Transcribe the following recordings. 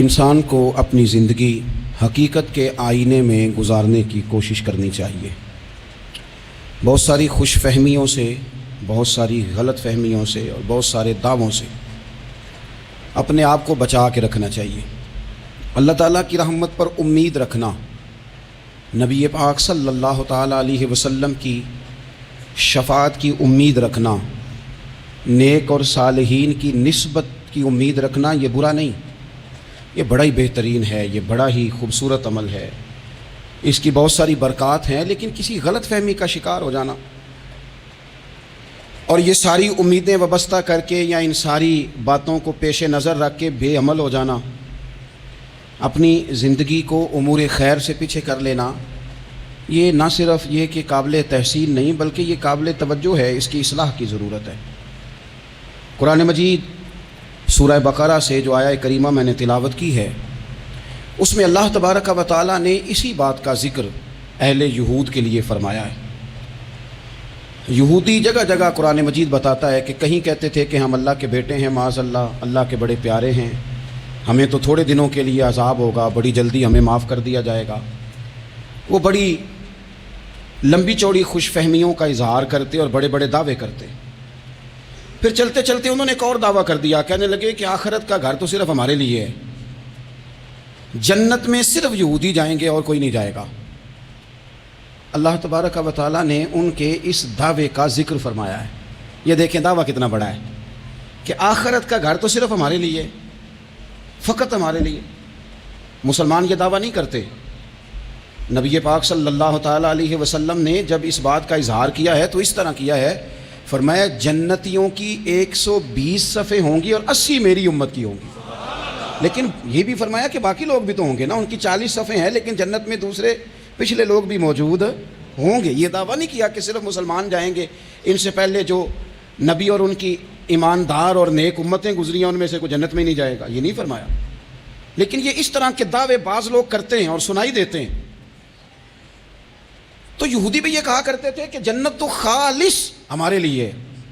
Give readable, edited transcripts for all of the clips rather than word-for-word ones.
انسان کو اپنی زندگی حقیقت کے آئینے میں گزارنے کی کوشش کرنی چاہیے۔ بہت ساری خوش فہمیوں سے، بہت ساری غلط فہمیوں سے اور بہت سارے دعووں سے اپنے آپ کو بچا کے رکھنا چاہیے۔ اللہ تعالیٰ کی رحمت پر امید رکھنا، نبی پاک صلی اللہ تعالیٰ علیہ وسلم کی شفاعت کی امید رکھنا، نیک اور صالحین کی نسبت کی امید رکھنا، یہ برا نہیں، یہ بڑا ہی بہترین ہے، یہ بڑا ہی خوبصورت عمل ہے، اس کی بہت ساری برکات ہیں۔ لیکن کسی غلط فہمی کا شکار ہو جانا اور یہ ساری امیدیں وابستہ کر کے یا ان ساری باتوں کو پیش نظر رکھ کے بے عمل ہو جانا، اپنی زندگی کو امور خیر سے پیچھے کر لینا، یہ نہ صرف یہ کہ قابل تحسین نہیں بلکہ یہ قابل توجہ ہے، اس کی اصلاح کی ضرورت ہے۔ قرآن مجید سورہ بقرہ سے جو آیہ کریمہ میں نے تلاوت کی ہے، اس میں اللہ تبارک و تعالیٰ نے اسی بات کا ذکر اہل یہود کے لیے فرمایا ہے۔ یہودی جگہ جگہ قرآن مجید بتاتا ہے کہ کہیں کہتے تھے کہ ہم اللہ کے بیٹے ہیں، معاذ اللہ، اللہ کے بڑے پیارے ہیں، ہمیں تو تھوڑے دنوں کے لیے عذاب ہوگا، بڑی جلدی ہمیں معاف کر دیا جائے گا۔ وہ بڑی لمبی چوڑی خوش فہمیوں کا اظہار کرتے اور بڑے بڑے دعوے کرتے۔ پھر چلتے چلتے انہوں نے ایک اور دعویٰ کر دیا، کہنے لگے کہ آخرت کا گھر تو صرف ہمارے لیے ہے، جنت میں صرف یہودی جائیں گے اور کوئی نہیں جائے گا۔ اللہ تبارک و تعالیٰ نے ان کے اس دعوے کا ذکر فرمایا ہے۔ یہ دیکھیں دعویٰ کتنا بڑا ہے کہ آخرت کا گھر تو صرف ہمارے لیے، فقط ہمارے لیے۔ مسلمان یہ دعویٰ نہیں کرتے۔ نبی پاک صلی اللہ تعالیٰ علیہ وسلم نے جب اس بات کا اظہار کیا ہے تو اس طرح کیا ہے، فرمایا جنتیوں کی 120 صفیں ہوں گی اور 80 میری امت کی ہوں گی۔ لیکن یہ بھی فرمایا کہ باقی لوگ بھی تو ہوں گے نا، ان کی 40 صفیں ہیں لیکن جنت میں دوسرے پچھلے لوگ بھی موجود ہوں گے۔ یہ دعویٰ نہیں کیا کہ صرف مسلمان جائیں گے، ان سے پہلے جو نبی اور ان کی ایماندار اور نیک امتیں گزری ہیں ان میں سے کوئی جنت میں نہیں جائے گا، یہ نہیں فرمایا۔ لیکن یہ اس طرح کے دعوے بعض لوگ کرتے ہیں اور سنائی دیتے ہیں۔ تو یہودی بھی یہ کہا کرتے تھے کہ جنت تو خالص ہمارے لیے ہے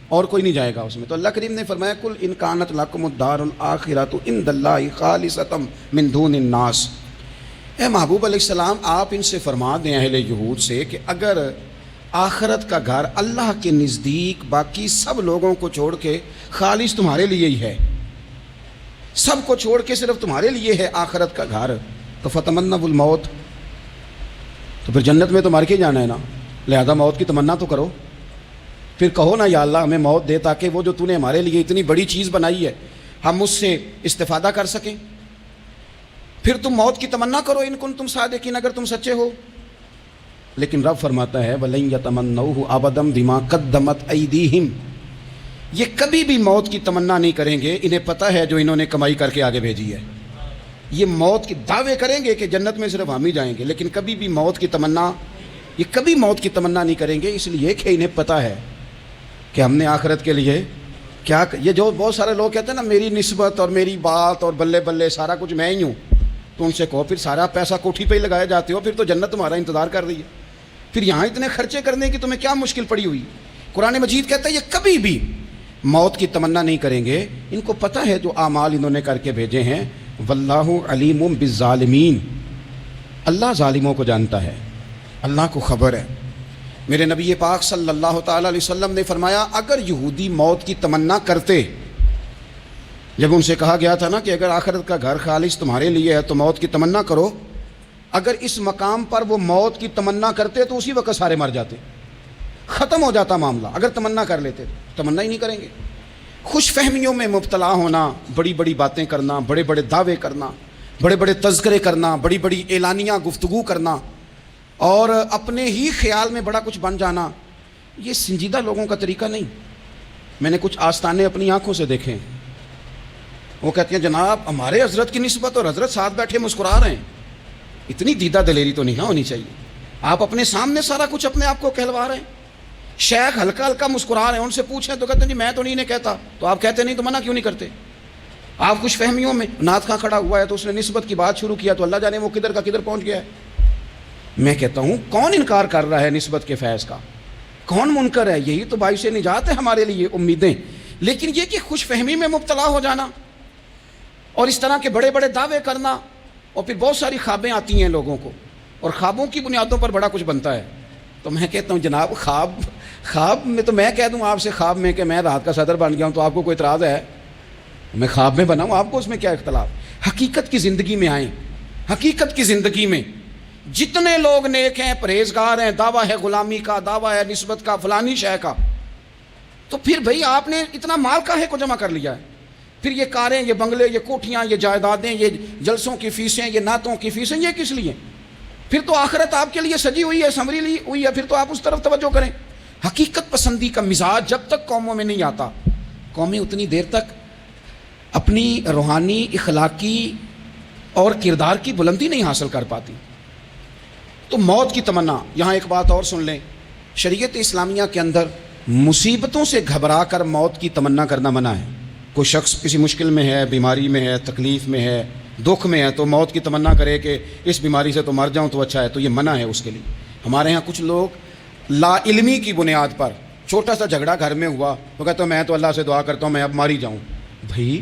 اور کوئی نہیں جائے گا اس میں۔ تو اللہ کریم نے فرمایا قل ان کانت لکم الدار الآخرۃ عند اللہ خالصۃ من دون الناس، اے محبوب علیہ السلام آپ ان سے فرما دیں اہل یہود سے کہ اگر آخرت کا گھر اللہ کے نزدیک باقی سب لوگوں کو چھوڑ کے خالص تمہارے لیے ہی ہے، سب کو چھوڑ کے صرف تمہارے لیے ہے آخرت کا گھر، تو فتمنوا الموت، تو پھر جنت میں تو مر کے جانا ہے نا، لہذا موت کی تمنا تو کرو۔ پھر کہو نا یا اللہ ہمیں موت دے تاکہ وہ جو تو نے ہمارے لیے اتنی بڑی چیز بنائی ہے ہم اس سے استفادہ کر سکیں۔ پھر تم موت کی تمنا کرو ان کنتم صادقین، اگر تم سچے ہو۔ لیکن رب فرماتا ہے وَلَن يَتَمَنَّوْهُ أَبَدًا بِمَا قَدَّمَتْ أَيْدِيهِمْ، یہ کبھی بھی موت کی تمنا نہیں کریں گے، انہیں پتہ ہے جو انہوں نے کمائی کر کے آگے بھیجی ہے۔ یہ موت کی دعوے کریں گے کہ جنت میں صرف ہم ہی جائیں گے، لیکن کبھی بھی موت کی تمنا، یہ کبھی موت کی تمنا نہیں کریں گے، اس لیے کہ انہیں پتہ ہے کہ ہم نے آخرت کے لیے کیا۔ یہ جو بہت سارے لوگ کہتے ہیں نا میری نسبت اور میری بات اور بلے بلے سارا کچھ میں ہی ہوں، تو ان سے کہو پھر سارا پیسہ کوٹھی پہ ہی لگائے جاتے ہو، پھر تو جنت تمہارا انتظار کر رہی ہے، پھر یہاں اتنے خرچے کرنے کی تمہیں کیا مشکل پڑی ہوئی۔ قرآن مجید کہتا ہے یہ کبھی بھی موت کی تمنا نہیں کریں گے، ان کو پتہ ہے جو اعمال انہوں نے کر کے بھیجے ہیں۔ واللہ علیم بالظالمین، اللہ ظالموں کو جانتا ہے، اللہ کو خبر ہے۔ میرے نبی پاک صلی اللہ تعالیٰ علیہ وسلم نے فرمایا اگر یہودی موت کی تمنا کرتے، جب ان سے کہا گیا تھا نا کہ اگر آخرت کا گھر خالص تمہارے لیے ہے تو موت کی تمنا کرو، اگر اس مقام پر وہ موت کی تمنا کرتے تو اسی وقت سارے مر جاتے، ختم ہو جاتا معاملہ۔ اگر تمنا کر لیتے تمنا ہی نہیں کریں گے۔ خوش فہمیوں میں مبتلا ہونا، بڑی بڑی باتیں کرنا، بڑے بڑے دعوے کرنا، بڑے بڑے تذکرے کرنا، بڑی بڑی اعلانیہ گفتگو کرنا اور اپنے ہی خیال میں بڑا کچھ بن جانا، یہ سنجیدہ لوگوں کا طریقہ نہیں۔ میں نے کچھ آستانے اپنی آنکھوں سے دیکھے ہیں، وہ کہتے ہیں جناب ہمارے حضرت کی نسبت اور حضرت ساتھ بیٹھے مسکرا رہے ہیں، اتنی دیدہ دلیری تو نہیں ہونی چاہیے۔ آپ اپنے سامنے سارا کچھ اپنے آپ کو کہلوا رہے ہیں، شیخ ہلکا ہلکا مسکرا رہے ہیں، ان سے پوچھیں تو کہتے ہیں جی میں تو نہیں کہتا، تو آپ کہتے نہیں تو منع کیوں نہیں کرتے؟ آپ خوش فہمیوں میں، نعت خواں کھڑا ہوا ہے تو اس نے نسبت کی بات شروع کیا تو اللہ جانے وہ کدھر کا کدھر پہنچ گیا ہے۔ میں کہتا ہوں کون انکار کر رہا ہے نسبت کے فیض کا، کون منکر ہے؟ یہی تو باعث نجات ہے ہمارے لیے امیدیں۔ لیکن یہ کہ خوش فہمی میں مبتلا ہو جانا اور اس طرح کے بڑے بڑے دعوے کرنا، اور پھر بہت ساری خوابیں آتی ہیں لوگوں کو، اور خوابوں کی بنیادوں پر بڑا کچھ بنتا ہے. تو میں کہتا ہوں جناب خواب میں تو میں کہہ دوں آپ سے خواب میں کہ میں رات کا صدر بن گیا ہوں تو آپ کو کوئی اعتراض ہے؟ میں خواب میں بنا ہوں، آپ کو اس میں کیا اختلاف؟ حقیقت کی زندگی میں آئیں. حقیقت کی زندگی میں جتنے لوگ نیک ہیں، پرہیزگار ہیں، دعویٰ ہے غلامی کا، دعویٰ ہے نسبت کا، فلانی شے کا، تو پھر بھئی آپ نے اتنا مال کاہے کو جمع کر لیا ہے؟ پھر یہ کاریں، یہ بنگلے، یہ کوٹھیاں، یہ جائیدادیں، یہ جلسوں کی فیسیں، یہ نعتوں کی فیسیں، یہ کس لیے؟ پھر تو آخرت آپ کے لیے سجی ہوئی ہے، سنوری لی ہوئی ہے، پھر تو آپ اس طرف توجہ کریں. حقیقت پسندی کا مزاج جب تک قوموں میں نہیں آتا، قومیں اتنی دیر تک اپنی روحانی، اخلاقی اور کردار کی بلندی نہیں حاصل کر پاتی. تو موت کی تمنا، یہاں ایک بات اور سن لیں، شریعت اسلامیہ کے اندر مصیبتوں سے گھبرا کر موت کی تمنا کرنا منع ہے. کوئی شخص کسی مشکل میں ہے، بیماری میں ہے، تکلیف میں ہے، دکھ میں ہے، تو موت کی تمنا کرے کہ اس بیماری سے تو مر جاؤں تو اچھا ہے، تو یہ منع ہے اس کے لیے. ہمارے ہاں کچھ لوگ لا علمی کی بنیاد پر چھوٹا سا جھگڑا گھر میں ہوا تو کہتے ہیں میں تو اللہ سے دعا کرتا ہوں میں اب مار ہی جاؤں. بھائی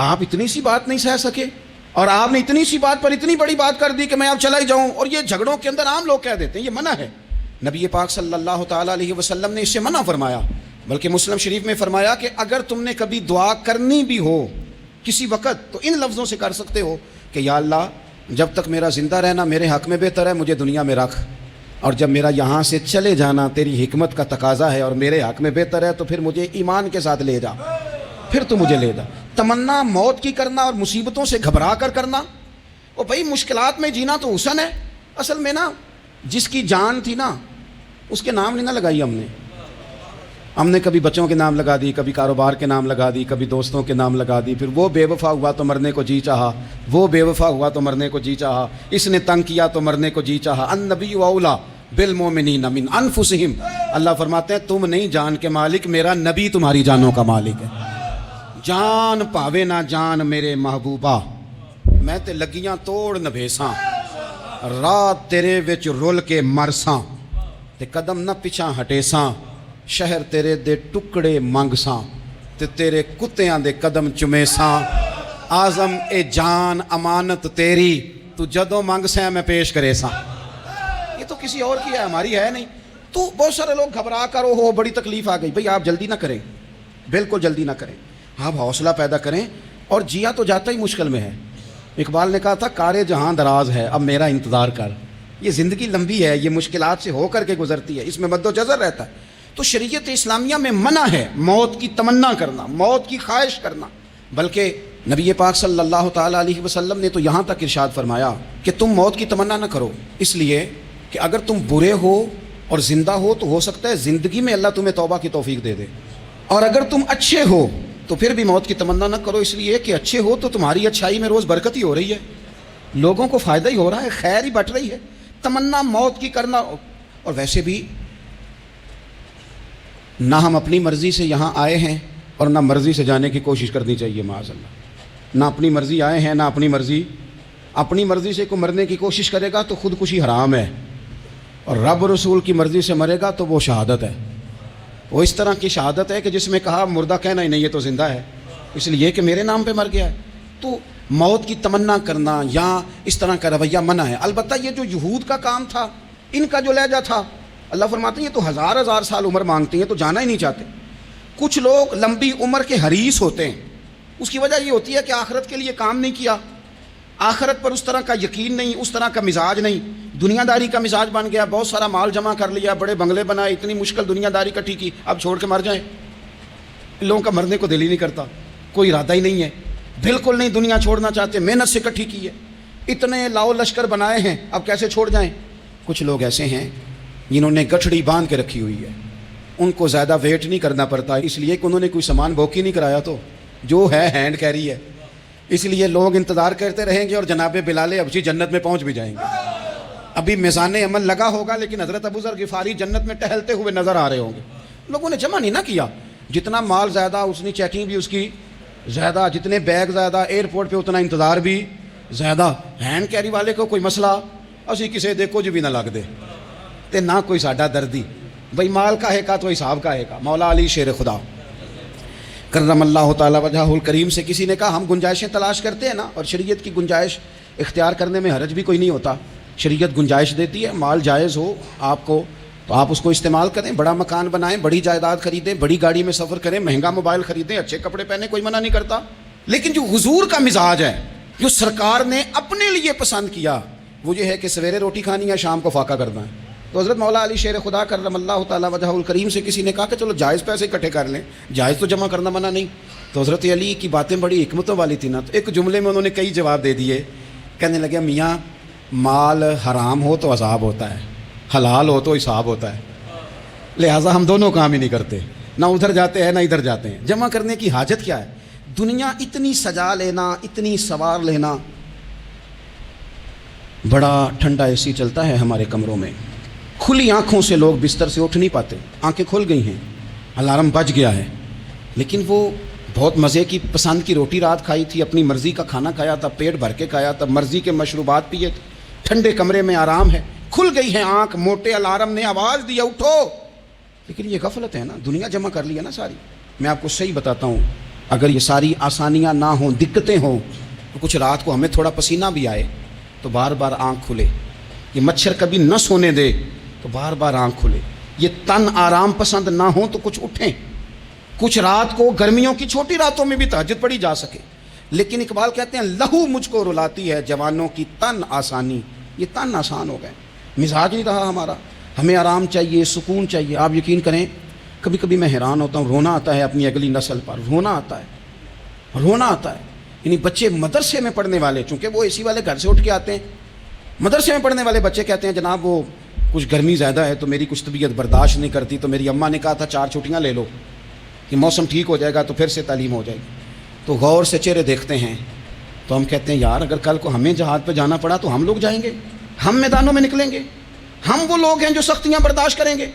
آپ اتنی سی بات نہیں سہ سکے اور آپ نے اتنی سی بات پر اتنی بڑی بات کر دی کہ میں اب چلا ہی جاؤں، اور یہ جھگڑوں کے اندر عام لوگ کہہ دیتے ہیں یہ منع ہے. نبی پاک صلی اللہ تعالیٰ علیہ وسلم نے اس سے منع فرمایا، بلکہ مسلم شریف میں فرمایا کہ اگر تم نے کبھی دعا کرنی بھی ہو کسی وقت تو ان لفظوں سے کر سکتے ہو کہ یا اللہ جب تک میرا زندہ رہنا میرے حق میں بہتر ہے، مجھے دنیا میں رکھ، اور جب میرا یہاں سے چلے جانا تیری حکمت کا تقاضا ہے اور میرے حق میں بہتر ہے تو پھر مجھے ایمان کے ساتھ لے جا، پھر تو مجھے لے جا. تمنا موت کی کرنا اور مصیبتوں سے گھبرا کر کرنا، اور بھائی مشکلات میں جینا تو حسن ہے. اصل میں نا جس کی جان تھی نا اس کے نام نہیں نہ لگائی ہم نے کبھی بچوں کے نام لگا دی، کبھی کاروبار کے نام لگا دی، کبھی دوستوں کے نام لگا دی، پھر وہ بے وفا ہوا تو مرنے کو جی چاہا، وہ بے وفا ہوا تو مرنے کو جی چاہا، اس نے تنگ کیا تو مرنے کو جی چاہا. النبی اولیٰ بالمؤمنین من انفسہم، اللہ فرماتے ہیں تم نہیں جان کے مالک، میرا نبی تمہاری جانوں کا مالک ہے. جان پاوے نہ جان میرے محبوبہ، میں تے لگیاں توڑ نبھیساں، رات تیرے وچ رول کے مرساں، تے قدم نہ پیچھا ہٹیساں، شہر تیرے دے ٹکڑے منگساں، تے تیرے کتیاں دے قدم چمیساں. آزم اے جان امانت تیری، تو جدوں منگ سیں میں پیش کرے ساں. یہ تو کسی اور کی ہے، ہماری ہے نہیں. تو بہت سارے لوگ گھبرا کر ہو بڑی تکلیف آ گئی. بھئی آپ جلدی نہ کریں، بالکل جلدی نہ کریں، آپ حوصلہ پیدا کریں. اور جیا تو جاتا ہی مشکل میں ہے. اقبال نے کہا تھا کارے جہاں دراز ہے اب میرا انتظار کر. یہ زندگی لمبی ہے، یہ مشکلات سے ہو کر کے گزرتی ہے، اس میں مد و جزر رہتا ہے. تو شریعت اسلامیہ میں منع ہے موت کی تمنا کرنا، موت کی خواہش کرنا. بلکہ نبی پاک صلی اللہ تعالیٰ علیہ وسلم نے تو یہاں تک ارشاد فرمایا کہ تم موت کی تمنا نہ کرو، اس لیے کہ اگر تم برے ہو اور زندہ ہو تو ہو سکتا ہے زندگی میں اللہ تمہیں توبہ کی توفیق دے دے، اور اگر تم اچھے ہو تو پھر بھی موت کی تمنا نہ کرو، اس لیے کہ اچھے ہو تو تمہاری اچھائی میں روز برکت ہی ہو رہی ہے، لوگوں کو فائدہ ہی ہو رہا ہے، خیر ہی بٹ رہی ہے. تمنا موت کی کرنا. اور ویسے بھی نہ ہم اپنی مرضی سے یہاں آئے ہیں اور نہ مرضی سے جانے کی کوشش کرنی چاہیے معاذ اللہ. نہ اپنی مرضی آئے ہیں نہ اپنی مرضی سے کوئی مرنے کی کوشش کرے گا تو خودکشی حرام ہے، اور رب رسول کی مرضی سے مرے گا تو وہ شہادت ہے. وہ اس طرح کی شہادت ہے کہ جس میں کہا مردہ کہنا ہی نہیں، یہ تو زندہ ہے اس لیے کہ میرے نام پہ مر گیا ہے. تو موت کی تمنا کرنا یا اس طرح کا رویہ منع ہے. البتہ یہ جو یہود کا کام تھا، ان کا جو لہجہ تھا، اللہ فرماتے ہیں یہ تو ہزار سال عمر مانگتی ہیں تو جانا ہی نہیں چاہتے. کچھ لوگ لمبی عمر کے حریص ہوتے ہیں، اس کی وجہ یہ ہوتی ہے کہ آخرت کے لیے کام نہیں کیا، آخرت پر اس طرح کا یقین نہیں، اس طرح کا مزاج نہیں، دنیا داری کا مزاج بن گیا، بہت سارا مال جمع کر لیا، بڑے بنگلے بنائے، اتنی مشکل دنیا داری کٹھی کی، اب چھوڑ کے مر جائیں. ان لوگوں کا مرنے کو دل ہی نہیں کرتا، کوئی ارادہ ہی نہیں ہے، بالکل نہیں دنیا چھوڑنا چاہتے، محنت سے کٹھی کی ہے، اتنے لاؤ لشکر بنائے ہیں، اب کیسے چھوڑ جائیں. کچھ لوگ ایسے ہیں جنہوں نے گٹھڑی باندھ کے رکھی ہوئی ہے، ان کو زیادہ ویٹ نہیں کرنا پڑتا، اس لیے کہ انہوں نے کوئی سامان بوکی نہیں کرایا، تو جو ہے ہینڈ کیری ہے، اس لیے لوگ انتظار کرتے رہیں گے اور جناب بلال حبشی جنت میں پہنچ بھی جائیں گے. ابھی میزان عمل لگا ہوگا لیکن حضرت ابو ذر غفاری جنت میں ٹہلتے ہوئے نظر آ رہے ہوں گے. لوگوں نے جمع نہیں نہ کیا، جتنا مال زیادہ اتنی چیکنگ بھی اس کی زیادہ، جتنے بیگ زیادہ، ایئرپورٹ پہ اتنا انتظار بھی زیادہ. ہینڈ کیری والے کو کوئی مسئلہ اسی کسے دے کچھ بھی نہ لگ دے تے نہ کوئی ساڈا دردی. بھئی مال کا ہے کا تو حساب کا ہے کا. مولا علی شیر خدا. کرم اللہ تعالیٰ وجہہ الکریم سے کسی نے کہا ہم گنجائشیں تلاش کرتے ہیں نا، اور شریعت کی گنجائش اختیار کرنے میں حرج بھی کوئی نہیں ہوتا، شریعت گنجائش دیتی ہے، مال جائز ہو آپ کو تو آپ اس کو استعمال کریں، بڑا مکان بنائیں، بڑی جائیداد خریدیں، بڑی گاڑی میں سفر کریں، مہنگا موبائل خریدیں، اچھے کپڑے پہنے، کوئی منع نہیں کرتا۔ لیکن جو حضور کا مزاج ہے، جو سرکار نے اپنے لیے پسند کیا، وہ یہ ہے کہ سویرے روٹی کھانی ہے، شام کو فاقہ کرنا ہے۔ تو حضرت مولا علی شیر خدا کرم اللہ تعالیٰ وجہہ الکریم سے کسی نے کہا کہ چلو جائز پیسے اکٹھے کر لیں، جائز تو جمع کرنا منع نہیں۔ تو حضرت علی کی باتیں بڑی حکمتوں والی تھی نا، تو ایک جملے میں انہوں نے کئی جواب دے دیے۔ کہنے لگے میاں مال حرام ہو تو عذاب ہوتا ہے، حلال ہو تو حساب ہوتا ہے، لہٰذا ہم دونوں کام ہی نہیں کرتے، نہ ادھر جاتے ہیں نہ ادھر جاتے ہیں۔ جمع کرنے کی حاجت کیا ہے؟ دنیا اتنی سجا لینا، اتنی سوار لینا، بڑا ٹھنڈا اے سی چلتا ہے ہمارے کمروں میں، کھلی آنکھوں سے لوگ بستر سے اٹھ نہیں پاتے، آنکھیں کھل گئی ہیں، الارم بج گیا ہے، لیکن وہ بہت مزے کی پسند کی روٹی رات کھائی تھی، اپنی مرضی کا کھانا کھایا تھا، پیٹ بھر کے کھایا تھا، مرضی کے مشروبات پیے تھے، ٹھنڈے کمرے میں آرام ہے، کھل گئی ہے آنکھ، موٹے الارم نے آواز دیا اٹھو، لیکن یہ غفلت ہے نا، دنیا جمع کر لی ہے نا ساری۔ میں آپ کو صحیح بتاتا ہوں، اگر یہ ساری آسانیاں نہ ہوں، دقتیں ہوں، تو کچھ رات کو ہمیں تھوڑا پسینہ بھی آئے تو بار بار آنکھ کھلے، یہ مچھر کبھی نہ سونے دے تو بار بار آنکھ کھلے، یہ تن آرام پسند نہ ہوں تو کچھ اٹھیں، کچھ رات کو گرمیوں کی چھوٹی راتوں میں بھی تہجد پڑھی جا سکے۔ لیکن اقبال کہتے ہیں لہو مجھ کو رلاتی ہے جوانوں کی تن آسانی، یہ تن آسان ہو گئے، مزاج نہیں رہا ہمارا، ہمیں آرام چاہیے، سکون چاہیے۔ آپ یقین کریں کبھی کبھی میں حیران ہوتا ہوں، رونا آتا ہے اپنی اگلی نسل پر، رونا آتا ہے۔ یعنی بچے مدرسے میں پڑھنے والے، چونکہ وہ اے سی والے گھر سے اٹھ کے آتے ہیں، مدرسے میں پڑھنے والے بچے کہتے ہیں جناب وہ کچھ گرمی زیادہ ہے تو میری کچھ طبیعت برداشت نہیں کرتی، تو میری اماں نے کہا تھا 4 چھٹیاں لے لو، کہ موسم ٹھیک ہو جائے گا تو پھر سے تعلیم ہو جائے گی۔ تو غور سے چہرے دیکھتے ہیں تو ہم کہتے ہیں یار اگر کل کو ہمیں جہاد پہ جانا پڑا تو ہم لوگ جائیں گے، ہم میدانوں میں نکلیں گے، ہم وہ لوگ ہیں جو سختیاں برداشت کریں گے،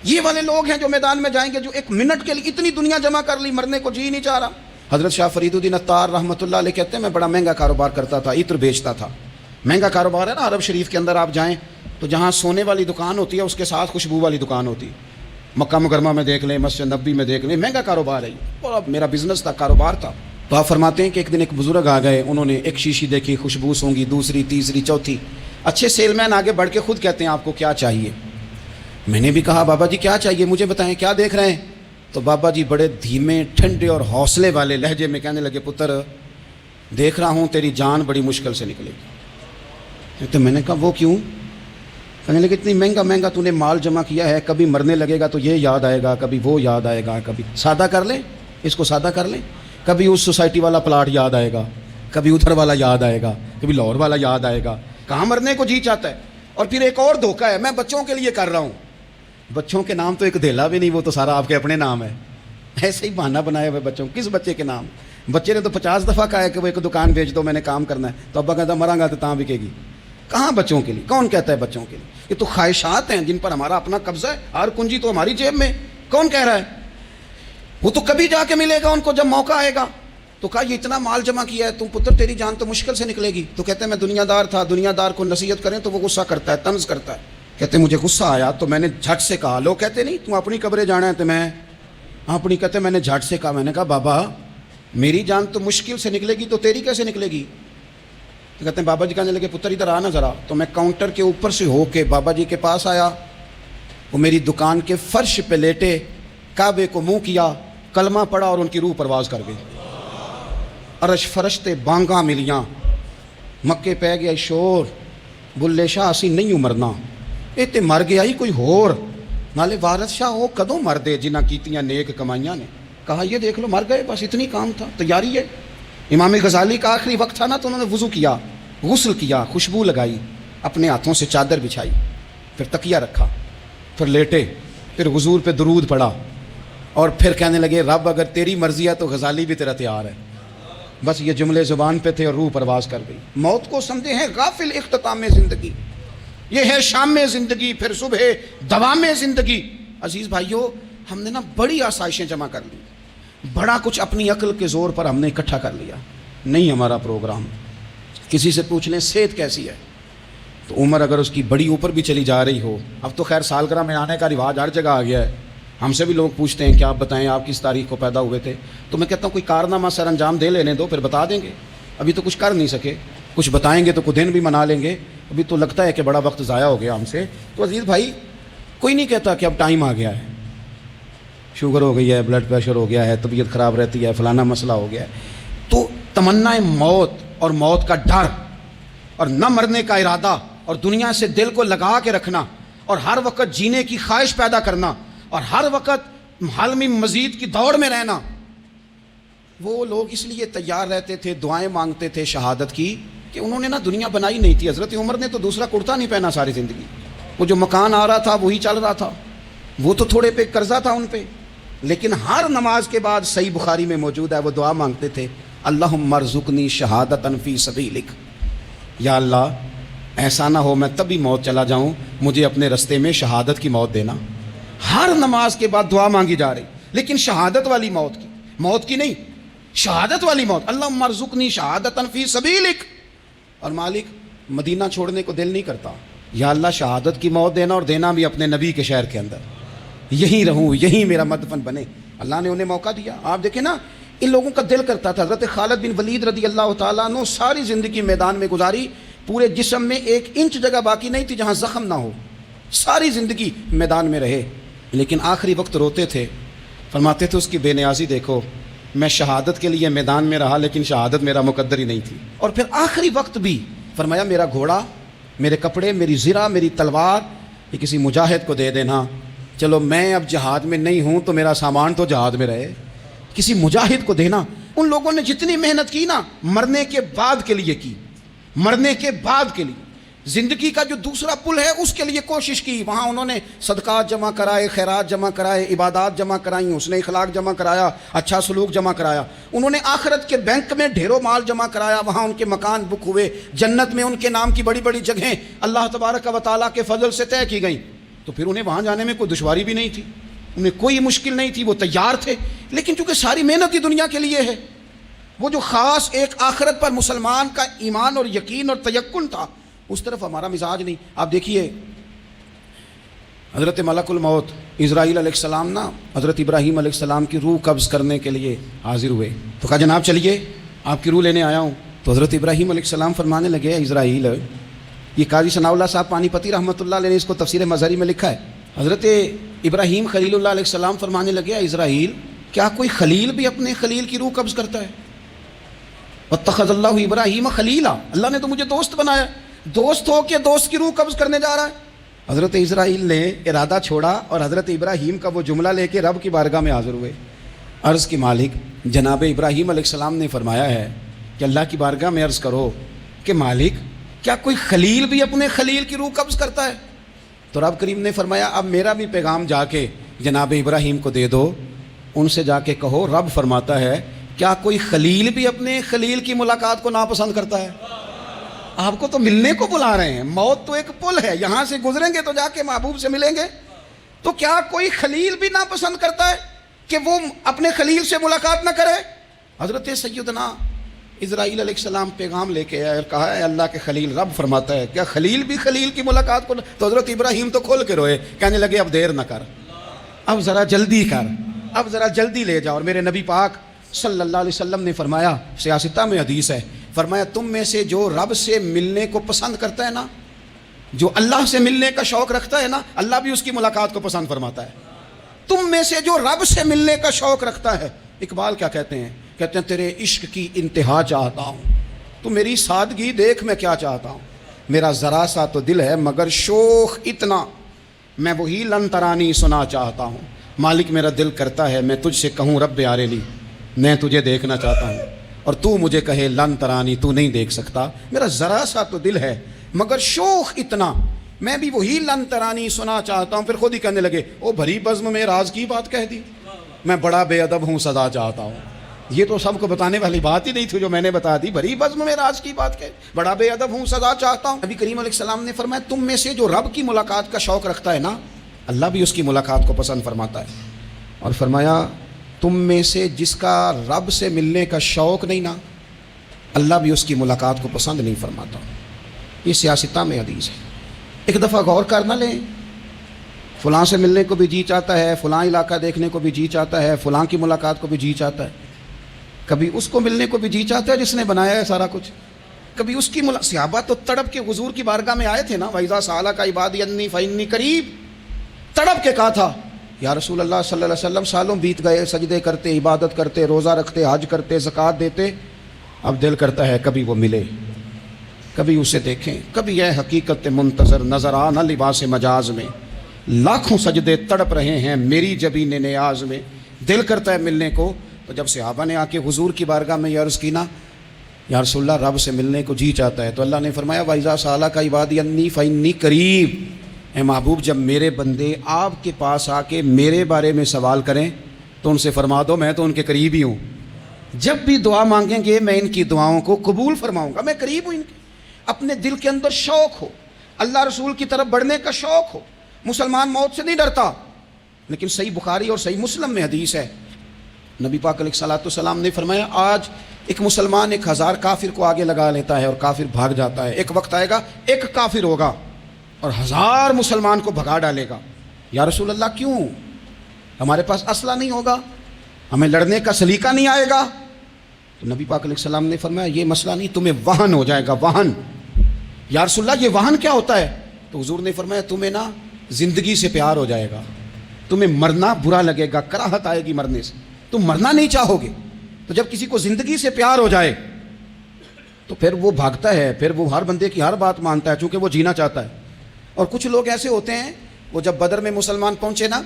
یہ والے لوگ ہیں جو میدان میں جائیں گے، جو 1 منٹ کے لیے اتنی دنیا جمع کر لی، مرنے کو جی نہیں چاہ رہا۔ حضرت شاہ فرید الدین عطار رحمۃ اللہ علیہ کہتے ہیں میں بڑا مہنگا کاروبار کرتا تھا، عطر بیچتا تھا، مہنگا کاروبار ہے نا، عرب شریف کے اندر آپ جائیں تو جہاں سونے والی دکان ہوتی ہے اس کے ساتھ خوشبو والی دکان ہوتی ہے، مکہ مکرمہ میں دیکھ لیں، مسجد نبی میں دیکھ لیں، مہنگا کاروبار ہے، اور میرا بزنس تھا، کاروبار تھا۔ تو آپ فرماتے ہیں کہ ایک دن ایک بزرگ آ گئے، انہوں نے ایک شیشی دیکھی، خوشبو سونگی، دوسری، تیسری، چوتھی، اچھے سیل مین آگے بڑھ کے خود کہتے ہیں آپ کو کیا چاہیے؟ میں نے بھی کہا بابا جی کیا چاہیے مجھے بتائیں، کیا دیکھ رہے ہیں؟ تو بابا جی بڑے دھیمے، ٹھنڈے اور حوصلے والے لہجے میں کہنے لگے پتر دیکھ رہا ہوں تیری جان بڑی مشکل سے نکلے گی۔ تو میں نے کہا وہ کیوں؟ کہنے لگے اتنی مہنگا تو نے مال جمع کیا ہے، کبھی مرنے لگے گا تو یہ یاد آئے گا، کبھی وہ یاد آئے گا، کبھی سادہ کر لیں، اس کو سادہ کر لیں، کبھی اس سوسائٹی والا پلاٹ یاد آئے گا، کبھی ادھر والا یاد آئے گا، کبھی لاہور والا یاد آئے گا، کہاں مرنے کو جی چاہتا ہے۔ اور پھر ایک اور دھوکہ ہے، میں بچوں کے لیے کر رہا ہوں، بچوں کے نام تو ایک دھیلا بھی نہیں، وہ تو سارا آپ کے اپنے نام ہے، ایسے ہی بہانہ بنایا ہوئے بچوں، کس بچے کے نام؟ بچے نے تو 50 دفعہ کہا ہے کہ وہ ایک دکان بیچ دو، میں نے کام کرنا ہے، تو ابا کہتا مراں گا تو تاں بکے گی، کہاں بچوں کے لیے؟ کون کہتا ہے بچوں کے لیے؟ یہ تو خواہشات ہیں جن پر ہمارا اپنا قبضہ ہے، ہر کنجی تو ہماری جیب میں، کون کہہ رہا ہے؟ وہ تو کبھی جا کے ملے گا ان کو جب موقع آئے گا۔ تو کہا یہ اتنا مال جمع کیا ہے، تم پتر تیری جان تو مشکل سے نکلے گی۔ تو کہتے ہیں میں دنیا دار تھا، دنیا دار کو نصیحت کریں تو وہ غصہ کرتا ہے، طنز کرتا ہے۔ کہتے ہیں مجھے غصہ آیا تو میں نے جھٹ سے کہا، لوگ کہتے نہیں تم اپنی قبریں جانا ہے تو میں اپنی، کہتے میں نے جھٹ سے کہا، میں نے کہا بابا میری جان تو مشکل سے نکلے گی تو تیری کیسے نکلے گی؟ کہتے ہیں بابا جی کہنے لگے پتر ادھر آنا ذرا۔ تو میں کاؤنٹر کے اوپر سے ہو کے بابا جی کے پاس آیا، وہ میری دکان کے فرش پہ لیٹے، کعبے کو منہ کیا، کلمہ پڑھا اور ان کی روح پرواز کر گئی۔ عرش فرشتے بانگاں ملیاں، مکے پہ گیا شور، بلے شاہ اسی نہیں مرنا، اے تے مر گیا ہی کوئی ہور، نالے وارث شاہ ہو کدوں مر دے جنہ کیتیاں نیک کمائیاں نے۔ کہا یہ دیکھ لو مر گئے، بس اتنی کام تھا، تیاری ہے۔ امام غزالی کا آخری وقت تھا نا، تو انہوں نے وضو کیا، غسل کیا، خوشبو لگائی، اپنے ہاتھوں سے چادر بچھائی، پھر تکیہ رکھا، پھر لیٹے، پھر حضور پہ درود پڑھا، اور پھر کہنے لگے رب اگر تیری مرضی ہے تو غزالی بھی تیرا تیار ہے۔ بس یہ جملے زبان پہ تھے اور روح پرواز کر گئی۔ موت کو سمجھے ہیں غافل اختتام زندگی، یہ ہے شام زندگی، پھر صبح دوام زندگی۔ عزیز بھائیو، ہم نے نا بڑی آسائشیں جمع کر لی، بڑا کچھ اپنی عقل کے زور پر ہم نے اکٹھا کر لیا۔ نہیں ہمارا پروگرام، کسی سے پوچھ لیں صحت کیسی ہے، تو عمر اگر اس کی بڑی اوپر بھی چلی جا رہی ہو، اب تو خیر سالگرہ میں آنے کا رواج ہر جگہ آ گیا ہے، ہم سے بھی لوگ پوچھتے ہیں کہ آپ بتائیں آپ کس تاریخ کو پیدا ہوئے تھے، تو میں کہتا ہوں کوئی کارنامہ سر انجام دے لینے دو، پھر بتا دیں گے. ابھی تو کچھ کر نہیں سکے، کچھ بتائیں گے تو کچھ دن بھی منا لیں گے. ابھی تو لگتا ہے کہ بڑا وقت ضائع ہو گیا ہم سے. تو عزیز بھائی، کوئی نہیں کہتا کہ اب ٹائم آ گیا ہے، شوگر ہو گئی ہے، بلڈ پریشر ہو گیا ہے، طبیعت خراب رہتی ہے، فلانا مسئلہ ہو گیا ہے. تو تمنا موت اور موت کا ڈر اور نہ مرنے کا ارادہ اور دنیا سے دل کو لگا کے رکھنا اور ہر وقت جینے کی خواہش پیدا کرنا اور ہر وقت حلم مزید کی دوڑ میں رہنا، وہ لوگ اس لیے تیار رہتے تھے، دعائیں مانگتے تھے شہادت کی، کہ انہوں نے نا دنیا بنائی نہیں تھی. حضرت عمر نے تو دوسرا کرتا نہیں پہنا ساری زندگی. وہ جو مکان آ رہا تھا وہی چل رہا تھا، وہ تو تھوڑے پہ قرضہ تھا ان پہ، لیکن ہر نماز کے بعد صحیح بخاری میں موجود ہے وہ دعا مانگتے تھے، اللہم ارزقنی شہادتا فی سبیلک، یا اللہ ایسا نہ ہو میں تبھی موت چلا جاؤں، مجھے اپنے رستے میں شہادت کی موت دینا. ہر نماز کے بعد دعا مانگی جا رہی، لیکن شہادت والی موت کی نہیں، شہادت والی موت. اللہم ارزقنی شہادتا فی سبیلک. اور مالک مدینہ چھوڑنے کو دل نہیں کرتا، یا اللہ شہادت کی موت دینا، اور دینا بھی اپنے نبی کے شہر کے اندر، یہیں رہوں، یہیں میرا مدفن بنے. اللہ نے انہیں موقع دیا. آپ دیکھیں نا، ان لوگوں کا دل کرتا تھا. حضرت خالد بن ولید رضی اللہ تعالیٰ عنہ ساری زندگی میدان میں گزاری، پورے جسم میں 1 انچ جگہ باقی نہیں تھی جہاں زخم نہ ہو، ساری زندگی میدان میں رہے، لیکن آخری وقت روتے تھے، فرماتے تھے اس کی بے نیازی دیکھو، میں شہادت کے لیے میدان میں رہا لیکن شہادت میرا مقدر ہی نہیں تھی. اور پھر آخری وقت بھی فرمایا میرا گھوڑا، میرے کپڑے، میری زرہ، میری تلوار یہ کسی مجاہد کو دے دینا. چلو میں اب جہاد میں نہیں ہوں تو میرا سامان تو جہاد میں رہے، کسی مجاہد کو دینا. ان لوگوں نے جتنی محنت کی نا مرنے کے بعد کے لیے کی، مرنے کے بعد کے لیے زندگی کا جو دوسرا پل ہے اس کے لیے کوشش کی. وہاں انہوں نے صدقات جمع کرائے، خیرات جمع کرائے، عبادات جمع کرائیں، حسن اخلاق جمع کرایا، اچھا سلوک جمع کرایا. انہوں نے آخرت کے بینک میں ڈھیروں مال جمع کرایا، وہاں ان کے مکان بک ہوئے، جنت میں ان کے نام کی بڑی بڑی جگہیں اللہ تبارک و تعالیٰ کے فضل سے طے کی گئیں. تو پھر انہیں وہاں جانے میں کوئی دشواری بھی نہیں تھی، انہیں کوئی مشکل نہیں تھی، وہ تیار تھے. لیکن چونکہ ساری محنت ہی دنیا کے لیے ہے، وہ جو خاص ایک آخرت پر مسلمان کا ایمان اور یقین اور تیقن تھا، اس طرف ہمارا مزاج نہیں. آپ دیکھیے حضرت ملک الموت اسرائیل علیہ السلام نا حضرت ابراہیم علیہ السلام کی روح قبض کرنے کے لیے حاضر ہوئے. تو کہا جناب چلیے آپ کی روح لینے آیا ہوں. تو حضرت ابراہیم علیہ السلام فرمانے لگے اسرائیل، یہ قاضی ثناء اللہ صاحب پانی پتی رحمۃ اللہ علیہ نے اس کو تفسیر مظہری میں لکھا ہے. حضرت ابراہیم خلیل اللہ علیہ السلام فرمانے لگے اسرائیل کیا کوئی خلیل بھی اپنے خلیل کی روح قبض کرتا ہے؟ واتخذ اللہ ابراہیم خلیلا، اللہ نے تو مجھے دوست بنایا، دوست ہو کے دوست کی روح قبض کرنے جا رہا ہے. حضرت اسرائیل نے ارادہ چھوڑا اور حضرت ابراہیم کا وہ جملہ لے کے رب کی بارگاہ میں حاضر ہوئے. عرض کی مالک جناب ابراہیم علیہ السلام نے فرمایا ہے کہ اللہ کی بارگاہ میں عرض کرو کہ مالک کیا کوئی خلیل بھی اپنے خلیل کی روح قبض کرتا ہے؟ تو رب کریم نے فرمایا اب میرا بھی پیغام جا کے جناب ابراہیم کو دے دو، ان سے جا کے کہو رب فرماتا ہے کیا کوئی خلیل بھی اپنے خلیل کی ملاقات کو ناپسند کرتا ہے؟ آپ کو تو ملنے کو بلا رہے ہیں، موت تو ایک پل ہے، یہاں سے گزریں گے تو جا کے محبوب سے ملیں گے. تو کیا کوئی خلیل بھی ناپسند کرتا ہے کہ وہ اپنے خلیل سے ملاقات نہ کرے؟ حضرت سیدنا اسرائیل علیہ السلام پیغام لے کے آئے اور کہا ہے اللہ کے خلیل رب فرماتا ہے کیا خلیل بھی خلیل کی ملاقات کو؟ تو حضرت ابراہیم تو کھول کے روئے، کہنے لگے اب دیر نہ کر، اب ذرا جلدی کر، اب ذرا جلدی لے جاؤ. اور میرے نبی پاک صلی اللہ علیہ وسلم نے فرمایا، سیاستہ میں حدیث ہے، فرمایا تم میں سے جو رب سے ملنے کو پسند کرتا ہے نا، جو اللہ سے ملنے کا شوق رکھتا ہے نا، اللہ بھی اس کی ملاقات کو پسند فرماتا ہے. تم میں سے جو رب سے ملنے کا شوق رکھتا ہے، اقبال کیا کہتے ہیں تیرے عشق کی انتہا چاہتا ہوں، تو میری سادگی دیکھ میں کیا چاہتا ہوں، میرا ذرا سا تو دل ہے مگر شوق اتنا، میں وہی لن ترانی سنا چاہتا ہوں. مالک میرا دل کرتا ہے میں تجھ سے کہوں رب عارلی میں تجھے دیکھنا چاہتا ہوں، اور تو مجھے کہے لن ترانی تو نہیں دیکھ سکتا. میرا ذرا سا تو دل ہے مگر شوق اتنا، میں بھی وہی لن ترانی سنا چاہتا ہوں. پھر خود ہی کہنے لگے او بھری بزم میں راز کی بات کہہ دی، میں بڑا بے ادب ہوں سزا چاہتا ہوں. یہ تو سب کو بتانے والی بات ہی نہیں تھی جو میں نے بتا دی، بھری بزم میں راز کی بات کہہ، بڑا بے ادب ہوں سزا چاہتا ہوں. نبی کریم علیہ السلام نے فرمایا تم میں سے جو رب کی ملاقات کا شوق رکھتا ہے نا، اللہ بھی اس کی ملاقات کو پسند فرماتا ہے. اور فرمایا تم میں سے جس کا رب سے ملنے کا شوق نہیں نا، اللہ بھی اس کی ملاقات کو پسند نہیں فرماتا. یہ سیاستہ میں حدیث ہے. ایک دفعہ غور کر نہ لیں، فلاں سے ملنے کو بھی جی چاہتا ہے، فلاں علاقہ دیکھنے کو بھی جی چاہتا ہے، فلاں کی ملاقات کو بھی جی چاہتا ہے، کبھی اس کو ملنے کو بھی جی چاہتا ہے جس نے بنایا ہے سارا کچھ، کبھی اس کی صحابہ تو تڑپ کے حضور کی بارگاہ میں آئے تھے نا، وَإِذَا سَأَلَكَ عِبَادِي عَنِّي فَإِنِّي قَرِيبٌ، تڑپ کے کہا تھا یا رسول اللہ صلی اللہ علیہ وسلم سالوں بیت گئے، سجدے کرتے، عبادت کرتے، روزہ رکھتے، حج کرتے، زکوٰۃ دیتے، اب دل کرتا ہے کبھی وہ ملے، کبھی اسے دیکھیں، کبھی یہ حقیقت منتظر نظر آنا لباس مجاز میں، لاکھوں سجدے تڑپ رہے ہیں میری جبین نیاز میں، دل کرتا ہے ملنے کو۔ تو جب صحابہ نے آ کے حضور کی بارگاہ میں یہ عرض کی نا یا رسول اللہ رب سے ملنے کو جی چاہتا ہے، تو اللہ نے فرمایا وَإِذَا سَأَلَكَ عِبَادِي عَنِّي فَإِنِّي قَرِيبٌ، اے محبوب جب میرے بندے آپ کے پاس آ کے میرے بارے میں سوال کریں تو ان سے فرما دو میں تو ان کے قریب ہی ہوں، جب بھی دعا مانگیں گے میں ان کی دعاؤں کو قبول فرماؤں گا، میں قریب ہوں ان کے۔ اپنے دل کے اندر شوق ہو، اللہ رسول کی طرف بڑھنے کا شوق ہو، مسلمان موت سے نہیں ڈرتا، لیکن صحیح بخاری اور صحیح مسلم میں حدیث ہے، نبی پاک علیہ الصلوۃ والسلام نے فرمایا آج ایک مسلمان 1000 کافر کو آگے لگا لیتا ہے اور کافر بھاگ جاتا ہے، ایک وقت آئے گا ایک کافر ہوگا اور 1000 مسلمان کو بھگا ڈالے گا۔ یا رسول اللہ کیوں؟ ہمارے پاس اسلحہ نہیں ہوگا، ہمیں لڑنے کا سلیقہ نہیں آئے گا؟ تو نبی پاک علیہ السلام نے فرمایا یہ مسئلہ نہیں، تمہیں وہن ہو جائے گا، وہن۔ یا رسول اللہ یہ وہن کیا ہوتا ہے؟ تو حضور نے فرمایا تمہیں نا زندگی سے پیار ہو جائے گا، تمہیں مرنا برا لگے گا، کراہت آئے گی مرنے سے، تم مرنا نہیں چاہو گے۔ تو جب کسی کو زندگی سے پیار ہو جائے تو پھر وہ بھاگتا ہے، پھر وہ ہر بندے کی ہر بات مانتا ہے چونکہ وہ جینا چاہتا ہے۔ اور کچھ لوگ ایسے ہوتے ہیں، وہ جب بدر میں مسلمان پہنچے نا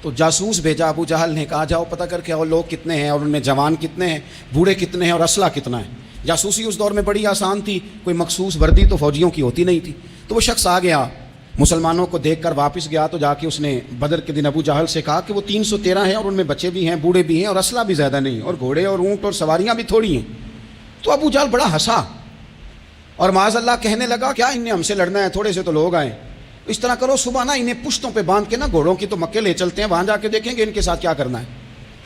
تو جاسوس بھیجا ابو جہل نے، کہا جاؤ پتہ کر کے آؤ لوگ کتنے ہیں اور ان میں جوان کتنے ہیں، بوڑھے کتنے ہیں اور اسلحہ کتنا ہے۔ جاسوسی اس دور میں بڑی آسان تھی، کوئی مخصوص وردی تو فوجیوں کی ہوتی نہیں تھی۔ تو وہ شخص آ گیا، مسلمانوں کو دیکھ کر واپس گیا، تو جا کے اس نے بدر کے دن ابو جہل سے کہا کہ وہ 313 ہیں اور ان میں بچے بھی ہیں، بوڑھے بھی ہیں اور اسلحہ بھی زیادہ نہیں، اور گھوڑے اور اونٹ اور سواریاں بھی تھوڑی ہیں۔ تو ابو جہل بڑا ہنسا اور معاذ اللہ کہنے لگا کیا انہیں ہم سے لڑنا ہے، تھوڑے سے تو لوگ آئیں، اس طرح کرو صبح نا انہیں پشتوں پہ باندھ کے نا گھوڑوں کی تو مکے لے چلتے ہیں، وہاں جا کے دیکھیں گے ان کے ساتھ کیا کرنا ہے۔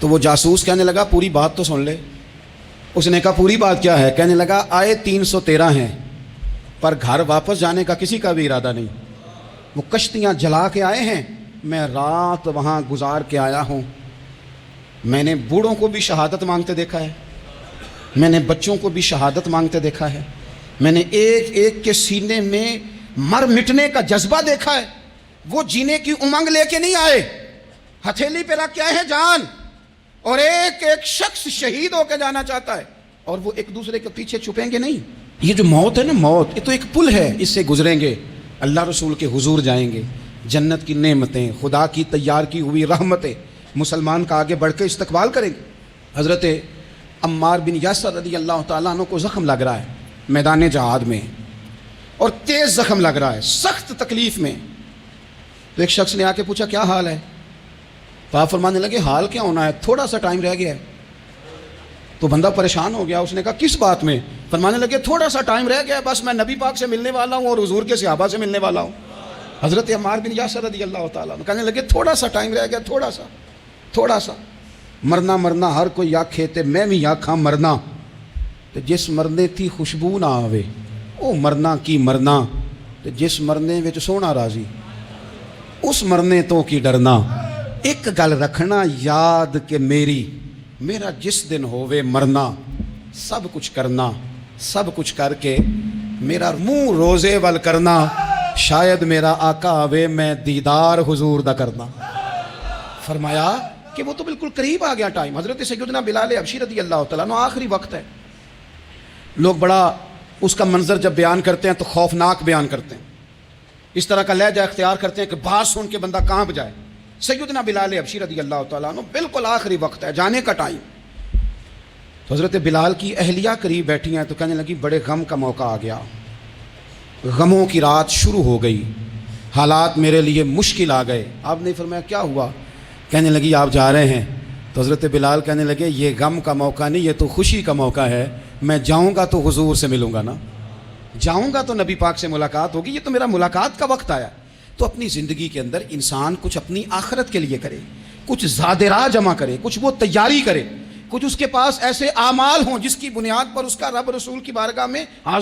تو وہ جاسوس کہنے لگا پوری بات تو سن لے۔ اس نے کہا پوری بات کیا ہے؟ کہنے لگا آئے 313 ہیں پر گھر واپس جانے کا کسی کا بھی ارادہ نہیں، وہ کشتیاں جلا کے آئے ہیں، میں رات وہاں گزار کے آیا ہوں، میں نے بوڑھوں کو بھی شہادت مانگتے دیکھا ہے، میں نے بچوں کو بھی شہادت مانگتے دیکھا ہے، میں نے ایک ایک کے سینے میں مر مٹنے کا جذبہ دیکھا ہے، وہ جینے کی امنگ لے کے نہیں آئے، ہتھیلی پہ رکھ کے آئے ہیں جان، اور ایک ایک شخص شہید ہو کے جانا چاہتا ہے، اور وہ ایک دوسرے کے پیچھے چھپیں گے نہیں۔ یہ جو موت ہے نا، موت یہ تو ایک پل ہے، اس سے گزریں گے، اللہ رسول کے حضور جائیں گے، جنت کی نعمتیں، خدا کی تیار کی ہوئی رحمتیں مسلمان کا آگے بڑھ کے استقبال کریں گے۔ حضرت عمار بن یاسر رضی اللہ تعالیٰ عنہ کو زخم لگ رہا ہے میدان جہاد میں، اور تیز زخم لگ رہا ہے، سخت تکلیف میں۔ تو ایک شخص نے آ کے پوچھا کیا حال ہے؟ تو آپ فرمانے لگے حال کیا ہونا ہے، تھوڑا سا ٹائم رہ گیا ہے۔ تو بندہ پریشان ہو گیا، اس نے کہا کس بات میں؟ فرمانے لگے تھوڑا سا ٹائم رہ گیا ہے، بس میں نبی پاک سے ملنے والا ہوں اور حضور کے صحابہ سے ملنے والا ہوں۔ حضرت عمار بن یاسر رضی اللہ تعالیٰ عنہ کہنے لگے تھوڑا سا ٹائم رہ گیا، تھوڑا سا مرنا مرنا ہر کوئی آکھے تے میں بھی آکھاں مرنا، تے جس مرنے تھی خوشبو نہ آوے او مرنا کی مرنا، تے جس مرنے وچ سونا راضی اس مرنے تو کی ڈرنا۔ ایک گل رکھنا یاد کہ میرا جس دن ہووے مرنا، سب کچھ کرنا، سب کچھ کر کے میرا منہ روزے ول کرنا، شاید میرا آقا آوے میں دیدار حضور دا کرنا۔ فرمایا کہ وہ تو بالکل قریب آ گیا ٹائم۔ حضرت سیدنا بلال حبشی رضی اللہ تعالیٰ عنہ آخری وقت ہے، لوگ بڑا اس کا منظر جب بیان کرتے ہیں تو خوفناک بیان کرتے ہیں، اس طرح کا لہجہ اختیار کرتے ہیں کہ باہر سن کے بندہ کہاں بجائے۔ سیدنا بلال حبشی رضی اللہ تعالیٰ عنہ بالکل آخری وقت ہے، جانے کا ٹائم۔ تو حضرت بلال کی اہلیہ قریب بیٹھی ہیں تو کہنے لگی بڑے غم کا موقع آ گیا، غموں کی رات شروع ہو گئی، حالات میرے لیے مشکل آ گئے۔ آپ نے فرمایا کیا ہوا؟ کہنے لگی آپ جا رہے ہیں؟ تو حضرت بلال کہنے لگے یہ غم کا موقع نہیں، یہ تو خوشی کا موقع ہے، میں جاؤں گا تو حضور سے ملوں گا نا، جاؤں گا تو نبی پاک سے ملاقات ہوگی، یہ تو میرا ملاقات کا وقت آیا۔ تو اپنی زندگی کے اندر انسان کچھ اپنی آخرت کے لیے کرے، کچھ زاد راہ جمع کرے، کچھ وہ تیاری کرے، کچھ اس کے پاس ایسے اعمال ہوں جس کی بنیاد پر اس کا رب رسول کی بارگاہ میں